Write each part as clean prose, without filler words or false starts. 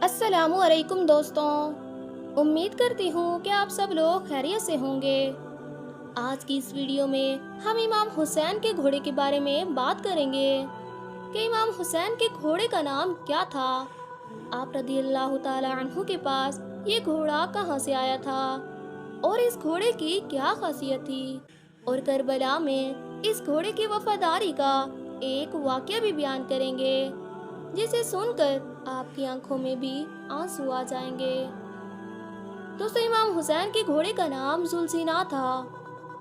السلام علیکم دوستوں، امید کرتی ہوں کہ آپ سب لوگ خیریت سے ہوں گے۔ آج کی اس ویڈیو میں ہم امام حسین کے گھوڑے کے بارے میں بات کریں گے کہ امام حسین کے گھوڑے کا نام کیا تھا، آپ رضی اللہ تعالی عنہ کے پاس یہ گھوڑا کہاں سے آیا تھا اور اس گھوڑے کی کیا خاصیت تھی، اور کربلا میں اس گھوڑے کی وفاداری کا ایک واقعہ بھی بیان کریں گے جسے سن کر آپ کی آنکھوں میں بھی آنسو آ جائیں گے۔ دوستو، امام حسین کے گھوڑے کا نام ذوالسینا تھا۔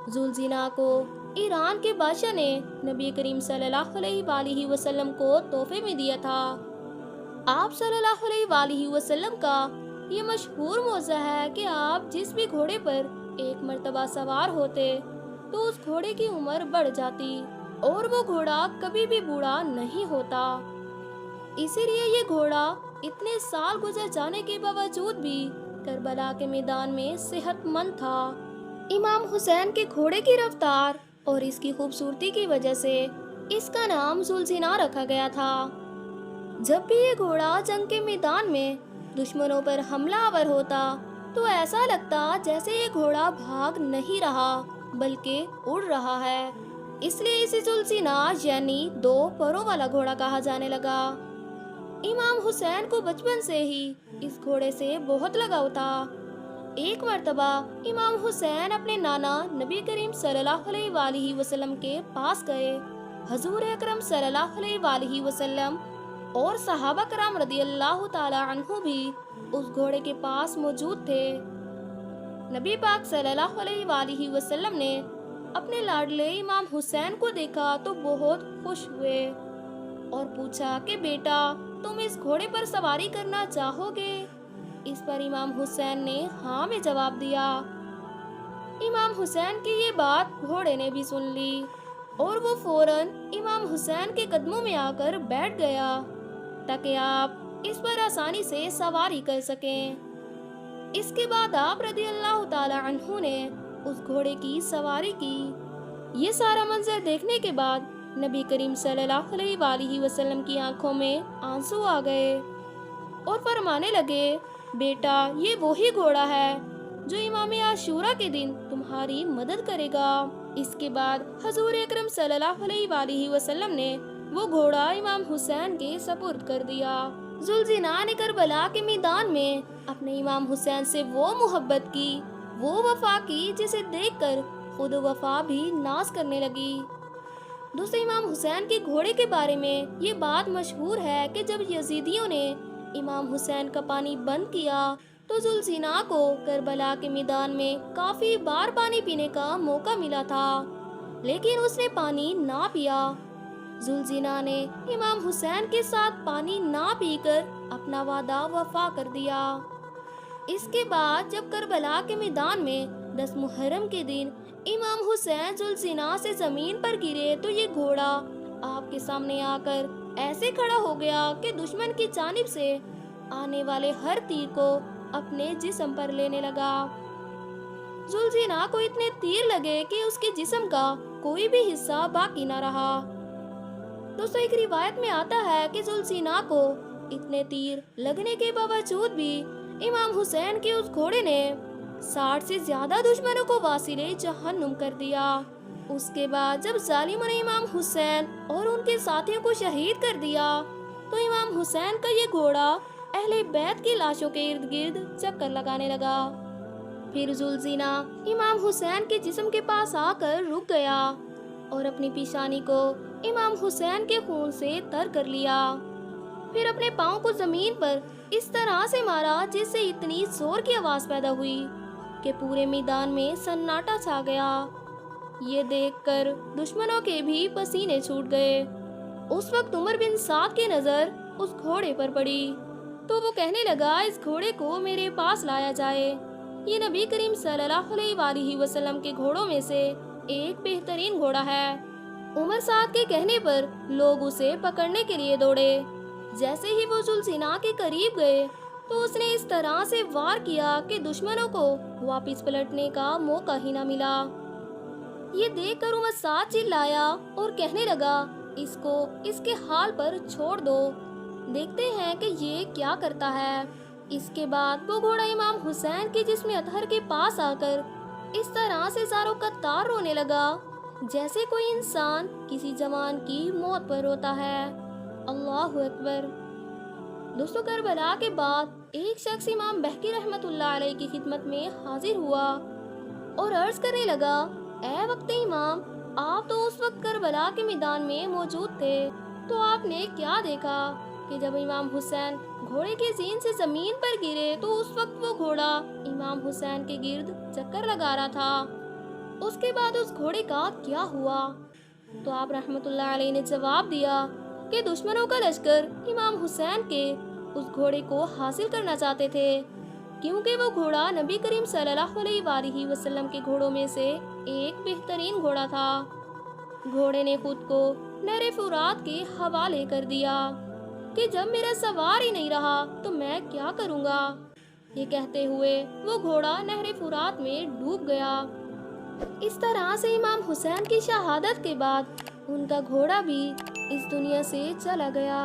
ذوالسینا کو ایران کے بادشاہ نے نبی کریم صلی اللہ علیہ وآلہ وسلم کو تحفے میں دیا تھا۔ آپ صلی اللہ علیہ وآلہ وسلم کا یہ مشہور موضوع ہے کہ آپ جس بھی گھوڑے پر ایک مرتبہ سوار ہوتے تو اس گھوڑے کی عمر بڑھ جاتی اور وہ گھوڑا کبھی بھی بوڑھا نہیں ہوتا۔ اسی لیے یہ گھوڑا اتنے سال گزر جانے کے باوجود بھی کربلا کے میدان میں صحت مند تھا۔ امام حسین کے گھوڑے کی رفتار اور اس کی خوبصورتی کی وجہ سے اس کا نام ذوالسینا رکھا گیا تھا۔ جب بھی یہ گھوڑا جنگ کے میدان میں دشمنوں پر حملہ آور ہوتا تو ایسا لگتا جیسے یہ گھوڑا بھاگ نہیں رہا بلکہ اڑ رہا ہے، اس لیے اسے ذوالسینا یعنی دو پروں والا گھوڑا کہا جانے لگا۔ امام حسین کو بچپن سے ہی اس گھوڑے سے بہت لگاؤ تھا۔ ایک مرتبہ امام حسین اپنے نانا نبی کریم صلی اللہ علیہ وآلہ وسلم کے پاس گئے۔ حضور اکرم صلی اللہ علیہ وآلہ وسلم اور صحابہ کرام رضی اللہ تعالی عنہ بھی اس گھوڑے کے پاس موجود تھے۔ نبی پاک صلی اللہ علیہ وآلہ وسلم نے اپنے لاڈلے امام حسین کو دیکھا تو بہت خوش ہوئے اور پوچھا کہ بیٹا، تم اس گھوڑے پر سواری کرنا چاہو گے؟ اس پر امام حسین نے ہاں میں جواب دیا۔ امام حسین کی یہ بات گھوڑے نے بھی سن لی اور وہ فوراً امام حسین کے قدموں میں آ کر بیٹھ گیا تاکہ آپ اس پر آسانی سے سواری کر سکیں۔ اس کے بعد آپ رضی اللہ تعالی عنہ نے اس گھوڑے کی سواری کی۔ یہ سارا منظر دیکھنے کے بعد نبی کریم صلی اللہ علیہ وآلہ وسلم کی آنکھوں میں آنسو آ گئے اور فرمانے لگے، بیٹا، یہ وہی گھوڑا ہے جو امام عاشورہ کے دن تمہاری مدد کرے گا۔ اس کے بعد حضور اکرم صلی اللہ علیہ وآلہ وسلم نے وہ گھوڑا امام حسین کے سپرد کر دیا۔ ذوالسینا نے کربلا کے میدان میں اپنے امام حسین سے وہ محبت کی، وہ وفا کی جسے دیکھ کر خود وفا بھی ناز کرنے لگی۔ دوسرے امام حسین کے گھوڑے کے بارے میں یہ بات مشہور ہے کہ جب یزیدیوں نے امام حسین کا پانی بند کیا تو ذوالسینا کو کربلا کے میدان میں کافی بار پانی پینے کا موقع ملا تھا، لیکن اس نے پانی نہ پیا۔ ذوالسینا نے امام حسین کے ساتھ پانی نہ پی کر اپنا وعدہ وفا کر دیا۔ اس کے بعد جب کربلا کے میدان میں 10 محرم کے دن امام حسین ذوالسینا سے زمین پر گرے تو یہ گھوڑا آپ کے سامنے آ کر ایسے کھڑا ہو گیا کہ دشمن کی جانب سے آنے والے ہر تیر کو اپنے جسم پر لینے لگا۔ ذوالسینا کو اتنے تیر لگے کہ اس کے جسم کا کوئی بھی حصہ باقی نہ رہا۔ دوستو، ایک روایت میں آتا ہے کہ ذوالسینا کو اتنے تیر لگنے کے باوجود بھی امام حسین کے اس گھوڑے نے 60 سے زیادہ دشمنوں کو واصل جہنم کر دیا۔ اس کے بعد جب ظالموں نے امام حسین اور ان کے ساتھیوں کو شہید کر دیا تو امام حسین کا یہ گھوڑا اہل بیت کی لاشوں کے ارد گرد چکر لگانے لگا۔ پھر ذوالسینا امام حسین کے جسم کے پاس آ کر رک گیا اور اپنی پیشانی کو امام حسین کے خون سے تر کر لیا، پھر اپنے پاؤں کو زمین پر اس طرح سے مارا جس سے اتنی زور کی آواز پیدا ہوئی کہ پورے میدان میں سناٹا چھا گیا۔ یہ دیکھ کر دشمنوں کے بھی پسینے چھوٹ گئے۔ اس وقت عمر بن سعد کی نظر اس گھوڑے پر پڑی تو وہ کہنے لگا، اس گھوڑے کو میرے پاس لایا جائے، یہ نبی کریم صلی اللہ علیہ وآلہ وسلم کے گھوڑوں میں سے ایک بہترین گھوڑا ہے۔ عمر سعد کے کہنے پر لوگ اسے پکڑنے کے لیے دوڑے۔ جیسے ہی وہ ذوالسینا کے قریب گئے تو اس نے اس طرح سے وار کیا کہ دشمنوں کو واپس پلٹنے کا موقع ہی نہ ملا۔ یہ دیکھ کر عمر سعد چلایا اور کہنے لگا، اس کو اس کے حال پر چھوڑ دو۔ دیکھتے ہیں کہ یہ کیا کرتا ہے۔ اس کے بعد وہ گھوڑا امام حسین کے جسم اطہر کے پاس آ کر اس طرح سے زاروں کا تار رونے لگا جیسے کوئی انسان کسی جوان کی موت پر روتا ہے۔ اللہ اکبر۔ دوستو، کربلا کے بعد ایک شخص امام بہقی رحمت اللہ علیہ کی خدمت میں حاضر ہوا اور عرض کرنے لگا، اے وقت امام، آپ تو اس وقت کربلا کے میدان میں موجود تھے، تو آپ نے کیا دیکھا کہ جب امام حسین گھوڑے کے زین سے زمین پر گرے تو اس وقت وہ گھوڑا امام حسین کے گرد چکر لگا رہا تھا، اس کے بعد اس گھوڑے کا کیا ہوا؟ تو آپ رحمت اللہ علیہ نے جواب دیا کہ دشمنوں کا لشکر امام حسین کے اس گھوڑے کو حاصل کرنا چاہتے تھے، کیونکہ وہ گھوڑا نبی کریم صلی اللہ علیہ وآلہ وسلم کے گھوڑوں میں سے ایک بہترین گھوڑا تھا۔ گھوڑے نے خود کو نہر فرات کے حوالے کر دیا کہ جب میرا سوار ہی نہیں رہا تو میں کیا کروں گا؟ یہ کہتے ہوئے وہ گھوڑا نہر فرات میں ڈوب گیا۔ اس طرح سے امام حسین کی شہادت کے بعد ان کا گھوڑا بھی اس دنیا سے چلا گیا۔